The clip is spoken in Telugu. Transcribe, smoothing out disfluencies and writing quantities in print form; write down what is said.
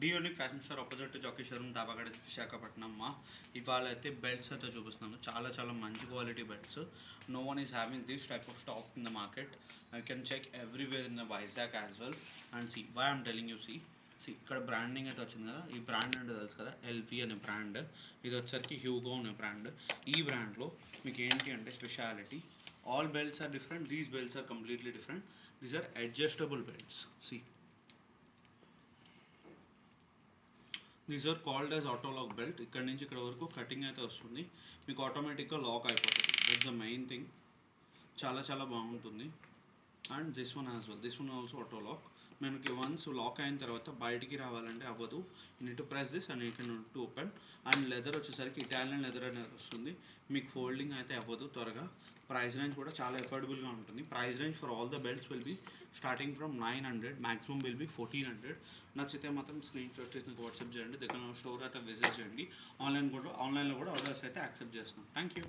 డియోనిక్ fashion store opposite Jockey showroom Dabagada Visakhapatnam మా ఇవాళ అయితే బెల్ట్స్ అయితే చూపిస్తున్నాను. చాలా చాలా మంచి quality belts. No one is having this type of stock in the market. I can check everywhere in the Vizag as well. And see why I'm telling you, see ఇక్కడ బ్రాండింగ్ అయితే వచ్చింది కదా, ఈ బ్రాండ్ అంటే తెలుసు కదా, ఎల్వి అనే బ్రాండ్. ఇది వచ్చేసరికి హ్యూగో అనే బ్రాండ్. ఈ బ్రాండ్లో మీకు ఏంటి అంటే speciality, all belts are different, these belts are completely different. These are adjustable belts. See, these are called as auto lock belt. ఇక్కడ నుంచి ఇక్కడ వరకు కటింగ్ అయితే వస్తుంది, మీకు ఆటోమేటిక్గా లాక్ అయిపోతుంది. That's the main thing. చాలా చాలా బాగుంటుంది. And this one as well, this one also auto lock. మనకి వన్స్ లాక్ అయిన తర్వాత బయటికి రావాలంటే అవ్వదు. You need to press this and you can to open. And leather వచ్చేసరికి ఇటాలియన్ లెదర్ అనేది వస్తుంది, మీకు ఫోల్డింగ్ అయితే అవ్వదు త్వరగా. ప్రైస్ రేంజ్ కూడా చాలా ఎఫోర్డబుల్గా ఉంటుంది. Price range for all the belts will be starting from 900, maximum will be 1400. నచ్చితే మాత్రం స్క్రీన్ షాట్ చేసి నాకు వాట్సాప్ చేయండి. దగ్గర స్టోర్ అయితే విజిట్ చేయండి. ఆన్లైన్లో కూడా ఆర్డర్స్ అయితే యాక్సెప్ట్ చేస్తున్నాం. Thank you.